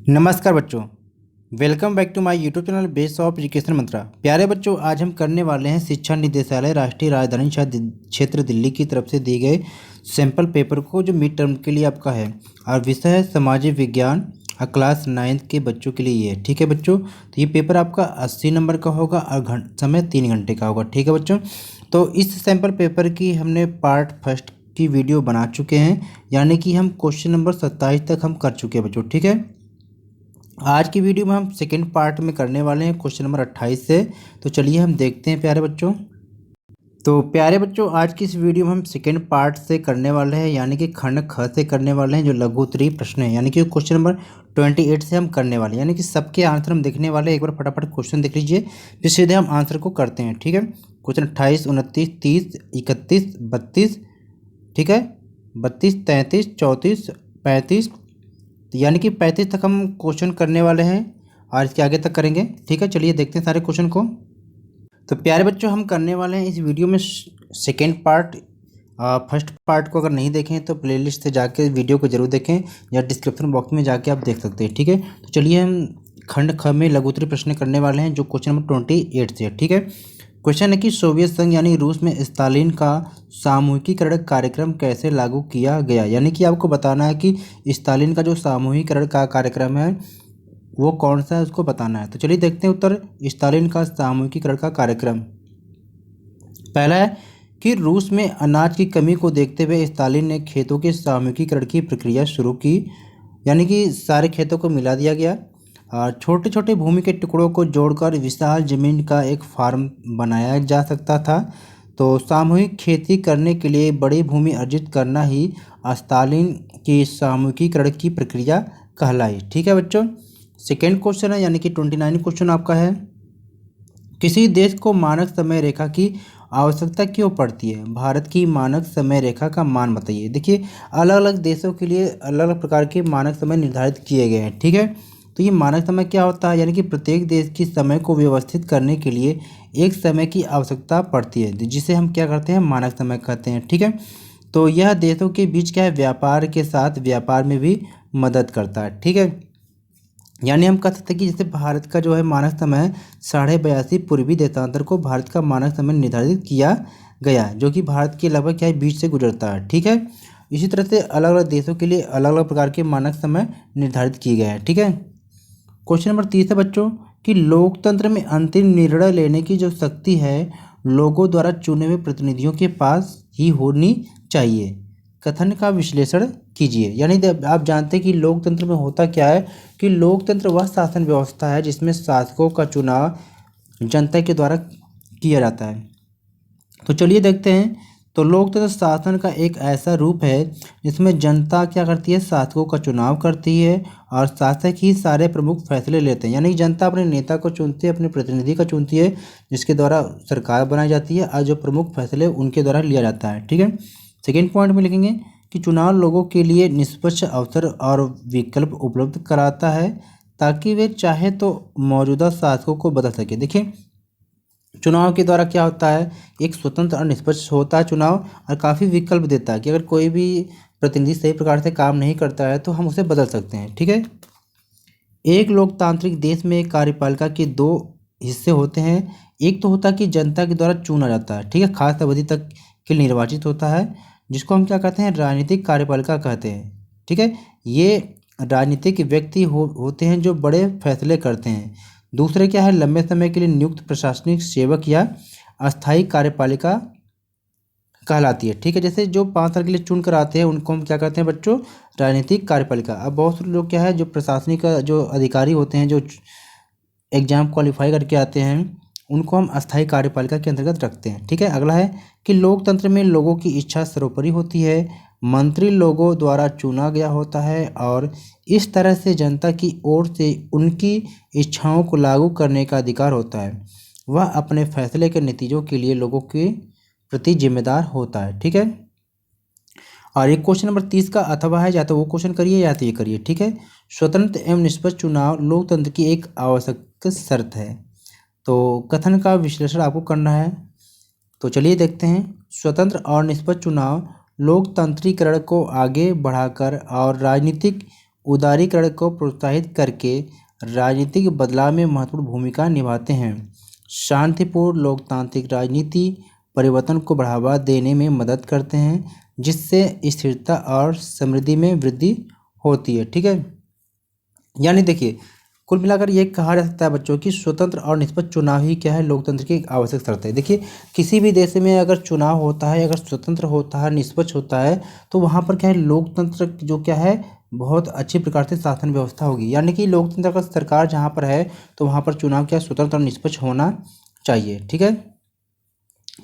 नमस्कार बच्चों, welcome back to my YouTube channel base of education Mantra. प्यारे बच्चों, आज हम करने वाले हैं शिक्षा निदेशालय राष्ट्रीय राजधानी क्षेत्र दिल्ली की तरफ से दिए गए सैंपल पेपर को, जो मिड टर्म के लिए आपका है और विषय है सामाजिक विज्ञान और क्लास 9 के बच्चों के लिए ये है। ठीक है बच्चों, तो ये पेपर आपका 80 नंबर का होगा और समय 3 घंटे का होगा। ठीक है बच्चों, तो इस सैंपल पेपर की हमने पार्ट फर्स्ट की वीडियो बना चुके हैं, यानी कि हम क्वेश्चन नंबर 27 तक हम कर चुके हैं बच्चों। ठीक है, आज की वीडियो में हम सेकेंड पार्ट में करने वाले हैं क्वेश्चन नंबर 28 से। तो चलिए हम देखते हैं प्यारे बच्चों। तो प्यारे बच्चों, आज की इस वीडियो में हम सेकेंड पार्ट से करने वाले हैं, यानी कि खंड ख से करने वाले हैं, जो लघु उत्तरीय प्रश्न है, यानी कि क्वेश्चन नंबर 28 से हम करने वाले हैं, यानी कि सबके आंसर हम देखने वाले हैं। एक बार फटाफट क्वेश्चन देख लीजिए, फिर सीधे हम आंसर को करते हैं। ठीक है, क्वेश्चन 28, 29, 30, 31, 32, ठीक है, 32, 33, 34, 35, यानी कि 35 तक हम क्वेश्चन करने वाले हैं और इसके आगे तक करेंगे। ठीक है, चलिए देखते हैं सारे क्वेश्चन को। तो प्यारे बच्चों, हम करने वाले हैं इस वीडियो में सेकेंड पार्ट। फर्स्ट पार्ट को अगर नहीं देखें तो प्लेलिस्ट से जाके वीडियो को जरूर देखें, या डिस्क्रिप्शन बॉक्स में जाके आप देख सकते हैं। ठीक है, तो चलिए हम खंड ख में लघु उत्तरीय प्रश्न करने वाले हैं, जो क्वेश्चन नंबर 28 से है। ठीक है, क्वेश्चन है कि सोवियत संघ यानी रूस में स्टालिन का सामूहिकीकरण कार्यक्रम कैसे लागू किया गया। यानी कि आपको बताना है कि स्टालिन का जो सामूहिकीकरण का कार्यक्रम है वो कौन सा है, उसको बताना है। तो चलिए देखते हैं उत्तर। स्टालिन का सामूहिकीकरण का कार्यक्रम, पहला है कि रूस में अनाज की कमी को देखते हुए स्टालिन ने खेतों के सामूहिकीकरण की प्रक्रिया शुरू की, यानी कि सारे खेतों को मिला दिया गया और छोटे छोटे भूमि के टुकड़ों को जोड़कर विशाल जमीन का एक फार्म बनाया जा सकता था। तो सामूहिक खेती करने के लिए बड़ी भूमि अर्जित करना ही स्टालिन की सामूहिकीकरण की प्रक्रिया कहलाई। ठीक है बच्चों, सेकेंड क्वेश्चन है, यानी कि 29 क्वेश्चन आपका है। किसी देश को मानक समय रेखा की आवश्यकता क्यों पड़ती है? भारत की मानक समय रेखा का मान बताइए। देखिए, अलग अलग देशों के लिए अलग अलग प्रकार के मानक समय निर्धारित किए गए हैं। ठीक है, तो ये मानक समय क्या होता है? यानी कि प्रत्येक देश की समय को व्यवस्थित करने के लिए एक समय की आवश्यकता पड़ती है, जिसे हम क्या करते हैं, मानक समय कहते हैं। ठीक है, तो यह देशों के बीच क्या है, व्यापार के साथ व्यापार में भी मदद करता है। ठीक है, यानी हम कह सकते हैं कि जैसे भारत का जो है मानक समय है 82.5 पूर्वी देशांतर को भारत का मानक समय निर्धारित किया गया है, जो कि भारत के लगभग क्या है, बीच से गुजरता है। ठीक है, इसी तरह से अलग अलग देशों के लिए अलग अलग प्रकार के मानक समय निर्धारित किए गए हैं। ठीक है, क्वेश्चन नंबर 30 है बच्चों कि लोकतंत्र में अंतिम निर्णय लेने की जो शक्ति है लोगों द्वारा चुने हुए प्रतिनिधियों के पास ही होनी चाहिए। कथन का विश्लेषण कीजिए। यानी आप जानते हैं कि लोकतंत्र में होता क्या है, कि लोकतंत्र वह शासन व्यवस्था है जिसमें शासकों का चुनाव जनता के द्वारा किया जाता है। तो चलिए देखते हैं। तो लोकतंत्र शासन का एक ऐसा रूप है जिसमें जनता क्या करती है, शासकों का चुनाव करती है और शासक ही सारे प्रमुख फैसले लेते हैं। यानी जनता अपने नेता को चुनती है, अपने प्रतिनिधि को चुनती है, जिसके द्वारा सरकार बनाई जाती है और जो प्रमुख फैसले उनके द्वारा लिया जाता है। ठीक है, सेकेंड पॉइंट में लिखेंगे कि चुनाव लोगों के लिए निष्पक्ष अवसर और विकल्प उपलब्ध कराता है ताकि वे चाहे तो मौजूदा शासकों को बदल सके। देखिए, चुनाव के द्वारा क्या होता है, एक स्वतंत्र और निष्पक्ष होता है चुनाव, और काफ़ी विकल्प देता है कि अगर कोई भी प्रतिनिधि सही प्रकार से काम नहीं करता है तो हम उसे बदल सकते हैं। ठीक है, एक लोकतांत्रिक देश में कार्यपालिका के दो हिस्से होते हैं। एक तो होता है कि जनता के द्वारा चुना जाता है, ठीक है, खास अवधि तक के लिए निर्वाचित होता है, जिसको हम क्या कहते हैं, राजनीतिक कार्यपालिका कहते हैं। ठीक है, ये राजनीतिक व्यक्ति होते हैं जो बड़े फैसले करते हैं। दूसरे क्या है, लंबे समय के लिए नियुक्त प्रशासनिक सेवक या अस्थायी कार्यपालिका कहलाती है। ठीक है, जैसे जो 5 साल के लिए चुन कर आते हैं उनको हम क्या कहते हैं बच्चों, राजनीतिक कार्यपालिका। अब बहुत से लोग क्या है, जो प्रशासनिक जो अधिकारी होते हैं, जो एग्जाम क्वालिफाई करके आते हैं, उनको हम अस्थायी कार्यपालिका के अंतर्गत रखते हैं। ठीक है, अगला है कि लोकतंत्र में लोगों की इच्छा सर्वोपरि होती है, मंत्री लोगों द्वारा चुना गया होता है और इस तरह से जनता की ओर से उनकी इच्छाओं को लागू करने का अधिकार होता है। वह अपने फैसले के नतीजों के लिए लोगों के प्रति जिम्मेदार होता है। ठीक है, और एक क्वेश्चन नंबर 30 का अथवा है, या तो वो क्वेश्चन करिए या तो ये करिए। ठीक है, स्वतंत्र एवं निष्पक्ष चुनाव लोकतंत्र की एक आवश्यक शर्त है। तो कथन का विश्लेषण आपको करना है। तो चलिए देखते हैं। स्वतंत्र और निष्पक्ष चुनाव लोकतंत्रीकरण को आगे बढ़ाकर और राजनीतिक उदारीकरण को प्रोत्साहित करके राजनीतिक बदलाव में महत्वपूर्ण भूमिका निभाते हैं। शांतिपूर्ण लोकतांत्रिक राजनीति परिवर्तन को बढ़ावा देने में मदद करते हैं, जिससे स्थिरता और समृद्धि में वृद्धि होती है। ठीक है, यानी देखिए कुल मिलाकर ये कहा जा सकता है बच्चों की स्वतंत्र और निष्पक्ष चुनाव ही क्या है, लोकतंत्र की एक आवश्यक शर्त है। देखिए किसी भी देश में अगर चुनाव होता है, अगर स्वतंत्र होता है, निष्पक्ष होता है, तो वहाँ पर क्या है, लोकतंत्र जो क्या है, बहुत अच्छी प्रकार से शासन व्यवस्था होगी। यानी कि लोकतंत्र का सरकार जहाँ पर है तो वहाँ पर चुनाव क्या स्वतंत्र और निष्पक्ष होना चाहिए। ठीक है,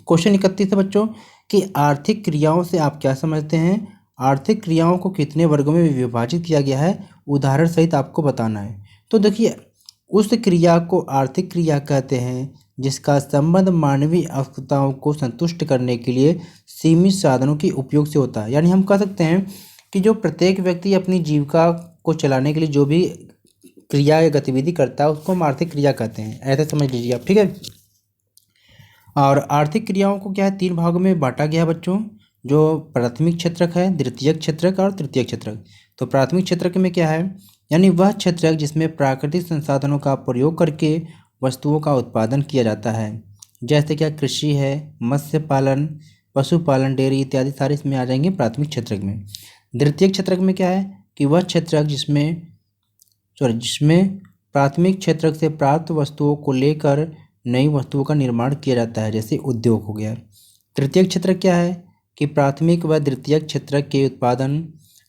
क्वेश्चन 31 है बच्चों कि आर्थिक क्रियाओं से आप क्या समझते हैं। आर्थिक क्रियाओं को कितने वर्गों में विभाजित किया गया है, उदाहरण सहित आपको बताना है। तो देखिए उस क्रिया को आर्थिक क्रिया कहते हैं जिसका संबंध मानवीय आवश्यकताओं को संतुष्ट करने के लिए सीमित साधनों के उपयोग से होता है। यानी हम कह सकते हैं कि जो प्रत्येक व्यक्ति अपनी जीविका को चलाने के लिए जो भी क्रिया या गतिविधि करता है उसको हम आर्थिक क्रिया कहते हैं, ऐसे समझ लीजिए आप। ठीक है, और आर्थिक क्रियाओं को क्या है, 3 भागों में बांटा गया है बच्चों, जो प्राथमिक क्षेत्रक है, द्वितीयक क्षेत्रक और तृतीयक क्षेत्रक। तो प्राथमिक क्षेत्रक में क्या है, यानी वह क्षेत्रक जिसमें प्राकृतिक संसाधनों का प्रयोग करके वस्तुओं का उत्पादन किया जाता है, जैसे क्या कृषि है, मत्स्य पालन, पशुपालन, डेयरी इत्यादि सारे इसमें आ जाएंगे प्राथमिक क्षेत्रक में। द्वितीयक क्षेत्रक में क्या है कि वह क्षेत्रक जिसमें प्राथमिक क्षेत्रक से प्राप्त वस्तुओं को लेकर नई वस्तुओं का निर्माण किया जाता है, जैसे उद्योग हो गया। तृतीयक क्षेत्रक क्या है कि प्राथमिक व द्वितीयक क्षेत्रक के उत्पादन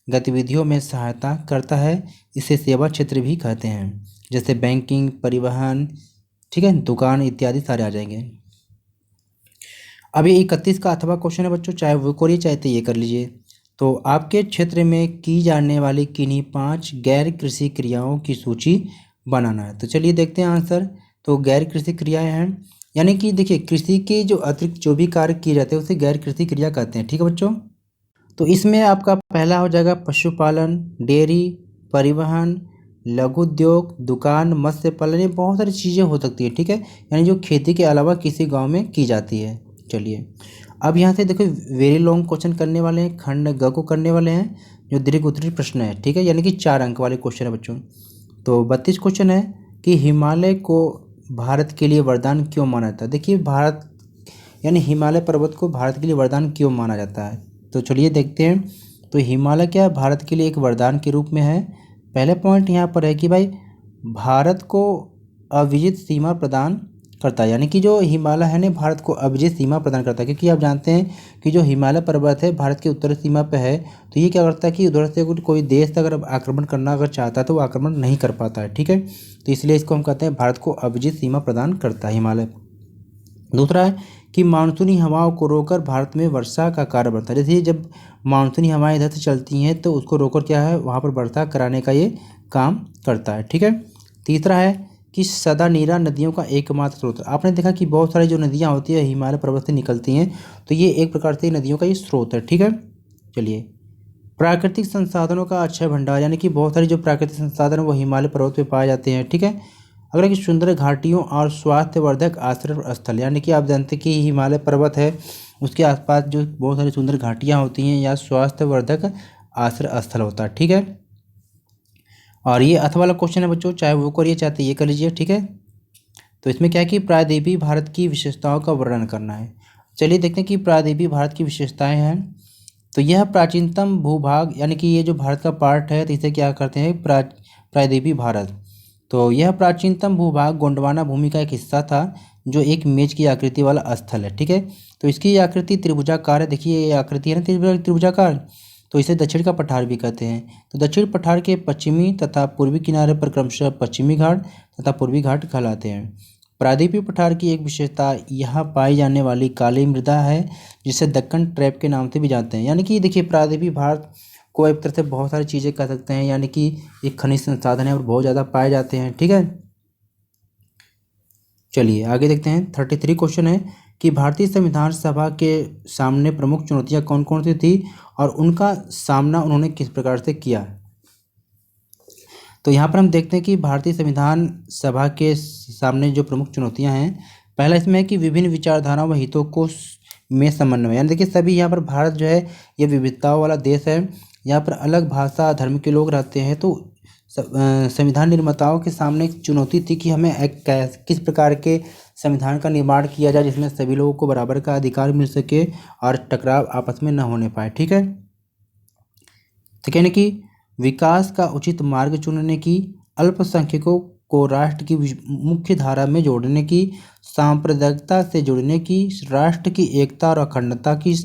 गतिविधियों में सहायता करता है, इसे सेवा क्षेत्र भी कहते हैं, जैसे बैंकिंग, परिवहन, ठीक है, दुकान इत्यादि सारे आ जाएंगे। अभी 31 का अथवा क्वेश्चन है बच्चों, चाहे वो करिए चाहे तो ये कर लीजिए। तो आपके क्षेत्र में की जाने वाली किन्हीं 5 गैर कृषि क्रियाओं की सूची बनाना है। तो चलिए देखते हैं आंसर। तो गैर कृषि क्रियाएं हैं, यानी कि देखिए कृषि के जो अतिरिक्त जो भी कार्य किए जाते हैं उसे गैर कृषि क्रिया कहते हैं। ठीक है बच्चों, तो इसमें आपका पहला हो जाएगा पशुपालन, डेयरी, परिवहन, लघु उद्योग, दुकान, मत्स्य पालन, ये बहुत सारी चीज़ें हो सकती है। ठीक है, यानी जो खेती के अलावा किसी गांव में की जाती है। चलिए अब यहाँ से देखो वेरी लॉन्ग क्वेश्चन करने वाले हैं, खंड ग को करने वाले हैं, जो दीर्घ उत्तरीय प्रश्न है। ठीक है, यानी कि 4 अंक वाले क्वेश्चन है बच्चों। तो 32 क्वेश्चन है कि हिमालय को भारत के लिए वरदान क्यों माना जाता है। देखिए भारत यानी हिमालय पर्वत को भारत के लिए वरदान क्यों माना जाता है, तो चलिए देखते हैं। तो हिमालय क्या भारत के लिए एक वरदान के रूप में है। पहले पॉइंट यहाँ पर है कि भाई भारत को अविजित सीमा प्रदान करता है, यानी कि जो हिमालय है ना भारत को अविजित सीमा प्रदान करता है, क्योंकि आप जानते हैं कि जो हिमालय पर्वत है भारत की उत्तरी सीमा पे है, तो ये क्या करता है कि उधर से कोई देश अगर आक्रमण करना अगर चाहता है तो वो आक्रमण नहीं कर पाता है। ठीक है, तो इसलिए इसको हम कहते हैं भारत को अविजित सीमा प्रदान करता है हिमालय। दूसरा है कि मानसूनी हवाओं को रोककर भारत में वर्षा का कार्य बढ़ता है। जैसे जब मानसूनी हवाएं इधर से चलती हैं तो उसको रोककर क्या है वहाँ पर वर्षा कराने का ये काम करता है। ठीक है, तीसरा है कि सदा नीरा नदियों का एकमात्र स्रोत। आपने देखा कि बहुत सारी जो नदियाँ होती है हिमालय पर्वत से निकलती हैं, तो ये एक प्रकार से नदियों का ये स्रोत है। ठीक है, चलिए प्राकृतिक संसाधनों का अक्षय भंडार, यानी कि बहुत सारी जो प्राकृतिक संसाधन वो हिमालय पर्वत पे पाए जाते हैं। ठीक है, अगर कि सुंदर घाटियों और स्वास्थ्यवर्धक आश्रय स्थल, यानी कि आप जानते हैं कि हिमालय पर्वत है उसके आसपास जो बहुत सारी सुंदर घाटियाँ होती हैं या स्वास्थ्यवर्धक आश्रय स्थल होता है। ठीक है, और ये अथवा वाला क्वेश्चन है बच्चों, चाहे वो करिए चाहे तो ये कर लीजिए। ठीक है, तो इसमें क्या है कि प्रायद्वीपीय भारत की विशेषताओं का वर्णन करना है। चलिए देखते हैं कि प्रायद्वीपीय भारत की विशेषताएं हैं। तो यह प्राचीनतम भूभाग, यानी कि ये जो भारत का पार्ट है तो इसे क्या करते हैं प्रायद्वीपीय भारत। तो यह प्राचीनतम भूभाग गोंडवाना भूमि का एक हिस्सा था जो एक मेज की आकृति वाला स्थल है। ठीक है, तो इसकी आकृति त्रिभुजाकार है। देखिए ये आकृति है ना त्रिभुजाकार, तो इसे दक्षिण का पठार भी कहते हैं। तो दक्षिण पठार के पश्चिमी तथा पूर्वी किनारे पर क्रमशः पश्चिमी घाट तथा पूर्वी घाट कहलाते हैं। प्रायद्वीपीय पठार की एक विशेषता यहाँ पाई जाने वाली काली मृदा है, जिसे दक्कन ट्रैप के नाम से भी जानते हैं। यानी कि देखिए प्रायद्वीपीय भारत को एक तरह से बहुत सारी चीज़ें कह सकते हैं, यानी कि एक खनिज संसाधन है और बहुत ज़्यादा पाए जाते हैं। ठीक है, चलिए आगे देखते हैं। 33 क्वेश्चन है कि भारतीय संविधान सभा के सामने प्रमुख चुनौतियां कौन कौन सी थी और उनका सामना उन्होंने किस प्रकार से किया। तो यहाँ पर हम देखते हैं कि भारतीय संविधान सभा के सामने जो प्रमुख चुनौतियां हैं, पहला इसमें है कि विभिन्न विचारधाराओं व हितों को में समन्वय, यानी देखिए सभी यहाँ पर भारत जो है ये विविधताओं वाला देश है, यहाँ पर अलग भाषा धर्म के लोग रहते हैं, तो संविधान निर्माताओं के सामने एक चुनौती थी कि हमें किस प्रकार के संविधान का निर्माण किया जाए जिसमें सभी लोगों को बराबर का अधिकार मिल सके और टकराव आपस में न होने पाए। ठीक है, तो कहने की विकास का उचित मार्ग चुनने की, अल्पसंख्यकों को राष्ट्र की मुख्य धारा में जोड़ने की, सांप्रदायिकता से जुड़ने की, राष्ट्र की एकता और अखंडता की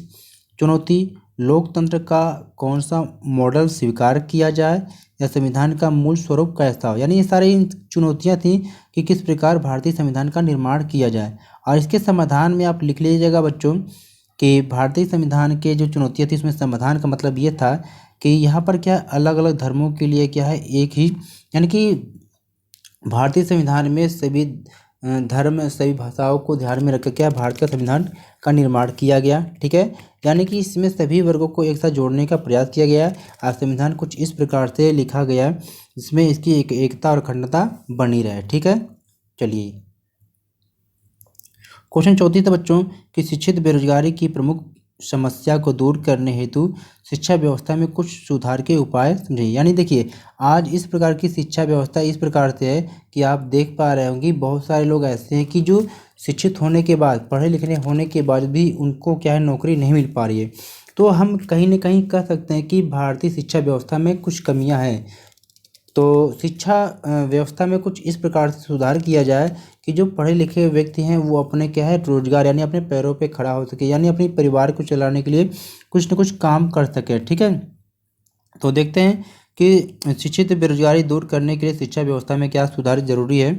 चुनौती, लोकतंत्र का कौन सा मॉडल स्वीकार किया जाए या संविधान का मूल स्वरूप कैसा हो। यानी ये सारी चुनौतियां थी कि किस प्रकार भारतीय संविधान का निर्माण किया जाए। और इसके समाधान में आप लिख लीजिएगा बच्चों कि भारतीय संविधान के जो चुनौतियां थी उसमें समाधान का मतलब ये था कि यहाँ पर क्या अलग अलग धर्मों के लिए क्या है एक ही, यानी कि भारतीय संविधान में सभी धर्म सभी भाषाओं को ध्यान में रखकर क्या भारत का संविधान का निर्माण किया गया। ठीक है, यानी कि इसमें सभी वर्गों को एक साथ जोड़ने का प्रयास किया गया और संविधान कुछ इस प्रकार से लिखा गया जिसमें इसकी एकता और अखंडता बनी रहे। ठीक है, चलिए क्वेश्चन 34 था बच्चों कि शिक्षित बेरोजगारी की प्रमुख समस्या को दूर करने हेतु शिक्षा व्यवस्था में कुछ सुधार के उपाय समझिए। यानी देखिए आज इस प्रकार की शिक्षा व्यवस्था इस प्रकार से है कि आप देख पा रहे होंगे बहुत सारे लोग ऐसे हैं कि जो शिक्षित होने के बाद, पढ़े लिखे होने के बाद भी उनको क्या है नौकरी नहीं मिल पा रही है। तो हम कहीं ना कहीं कह सकते हैं कि भारतीय शिक्षा व्यवस्था में कुछ कमियां हैं। तो शिक्षा व्यवस्था में कुछ इस प्रकार से सुधार किया जाए कि जो पढ़े लिखे व्यक्ति हैं वो अपने क्या है रोजगार यानी अपने पैरों पे खड़ा हो सके, यानी अपने परिवार को चलाने के लिए कुछ न कुछ काम कर सके। ठीक है, तो देखते हैं कि शिक्षित बेरोजगारी दूर करने के लिए शिक्षा व्यवस्था में क्या सुधार जरूरी है।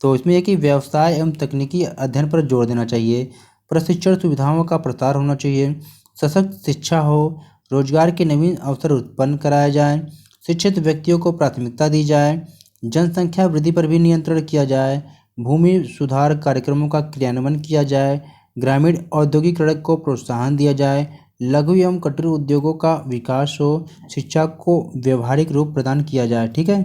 तो इसमें यह कि व्यवसाय एवं तकनीकी अध्ययन पर जोर देना चाहिए, प्रशिक्षण सुविधाओं का प्रसार होना चाहिए, सशक्त शिक्षा हो, रोजगार के नवीन अवसर उत्पन्न कराए जाए, शिक्षित व्यक्तियों को प्राथमिकता दी जाए, जनसंख्या वृद्धि पर भी नियंत्रण किया जाए, भूमि सुधार कार्यक्रमों का क्रियान्वयन किया जाए, ग्रामीण औद्योगिकरण को प्रोत्साहन दिया जाए, लघु एवं कुटीर उद्योगों का विकास हो, शिक्षा को व्यवहारिक रूप प्रदान किया जाए। ठीक है,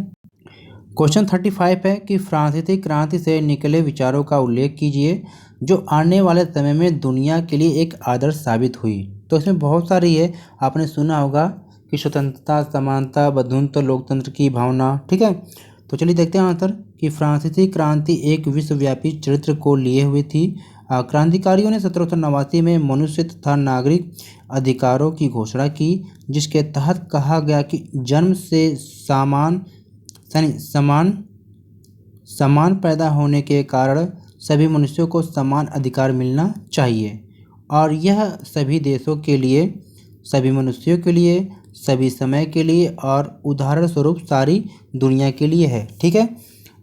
क्वेश्चन 35 है कि फ्रांसीसी क्रांति से निकले विचारों का उल्लेख कीजिए जो आने वाले समय में दुनिया के लिए एक आदर्श साबित हुई। तो इसमें बहुत सारी है, आपने सुना होगा कि स्वतंत्रता, समानता, बंधुत्व, लोकतंत्र की भावना। ठीक है, तो चलिए देखते हैं आंसर कि फ्रांसीसी क्रांति एक विश्वव्यापी चरित्र को लिए हुई थी। क्रांतिकारियों ने 1789 में मनुष्य तथा नागरिक अधिकारों की घोषणा की जिसके तहत कहा गया कि जन्म से समान पैदा होने के कारण सभी मनुष्यों को समान अधिकार मिलना चाहिए और यह सभी देशों के लिए, सभी मनुष्यों के लिए, सभी समय के लिए और उदाहरण स्वरूप सारी दुनिया के लिए है। ठीक है,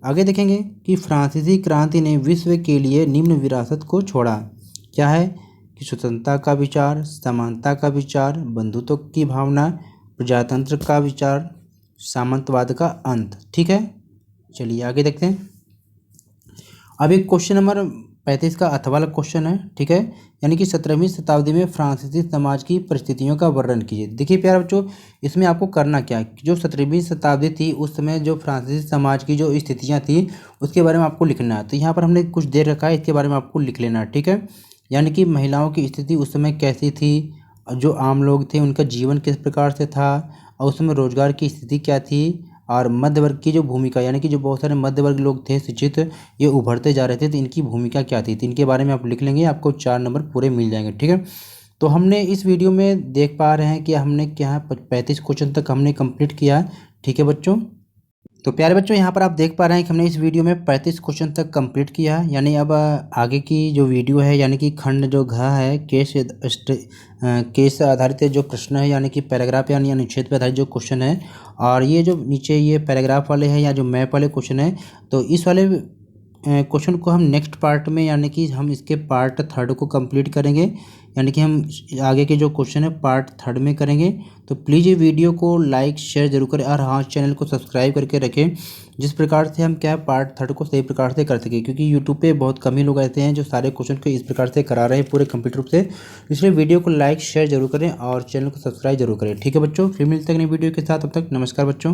आगे देखेंगे कि फ्रांसीसी क्रांति ने विश्व के लिए निम्न विरासत को छोड़ा। क्या है कि स्वतंत्रता का विचार, समानता का विचार, बंधुत्व की भावना, प्रजातंत्र का विचार, सामंतवाद का अंत। ठीक है, चलिए आगे देखते हैं। अब एक क्वेश्चन नंबर 35 का अथवा वाला क्वेश्चन है। ठीक है, यानी कि 17वीं शताब्दी में फ्रांसीसी समाज की परिस्थितियों का वर्णन कीजिए। देखिए प्यारे बच्चों, इसमें आपको करना क्या है, जो 17वीं शताब्दी थी उस समय जो फ्रांसीसी समाज की जो स्थितियां थी उसके बारे में आपको लिखना है। तो यहाँ पर हमने कुछ दे रखा है, इसके बारे में आपको लिख लेना है। ठीक है, यानी कि महिलाओं की स्थिति उस समय कैसी थी, जो आम लोग थे उनका जीवन किस प्रकार से था और उस समय रोजगार की स्थिति क्या थी, और मध्य वर्ग की जो भूमिका, यानी कि जो बहुत सारे मध्य वर्ग लोग थे शिक्षित, ये उभरते जा रहे थे, तो इनकी भूमिका क्या थी, तो इनके बारे में आप लिख लेंगे, आपको 4 नंबर पूरे मिल जाएंगे। ठीक है, तो हमने इस वीडियो में देख पा रहे हैं कि हमने क्या 35 क्वेश्चन तक हमने कंप्लीट किया। ठीक है बच्चों, तो प्यारे बच्चों यहाँ पर आप देख पा रहे हैं कि हमने इस वीडियो में 35 क्वेश्चन तक कंप्लीट किया है। यानी अब आगे की जो वीडियो है, यानी कि खंड जो घ है, केस आधारित जो प्रश्न है, यानी कि पैराग्राफ यानी अनुच्छेद पर आधारित जो क्वेश्चन है, और ये जो नीचे ये पैराग्राफ वाले हैं या जो मैप वाले क्वेश्चन है, तो इस वाले क्वेश्चन को हम नेक्स्ट पार्ट में, यानी कि हम इसके पार्ट 3 को कंप्लीट करेंगे, यानी कि हम आगे के जो क्वेश्चन है पार्ट 3 में करेंगे। तो प्लीज़ ये वीडियो को लाइक शेयर जरूर करें और हाँ चैनल को सब्सक्राइब करके रखें, जिस प्रकार से हम क्या पार्ट 3 को सही प्रकार से कर सकें, क्योंकि यूट्यूब पे बहुत कम ही लोग ऐसे हैं जो सारे क्वेश्चन को इस प्रकार से करा रहे हैं पूरे कंप्लीट रूप से। इसलिए वीडियो को लाइक शेयर जरूर करें और चैनल को सब्सक्राइब जरूर करें। ठीक है बच्चों, फिर मिलते हैं नई वीडियो के साथ, तब तक नमस्कार बच्चों।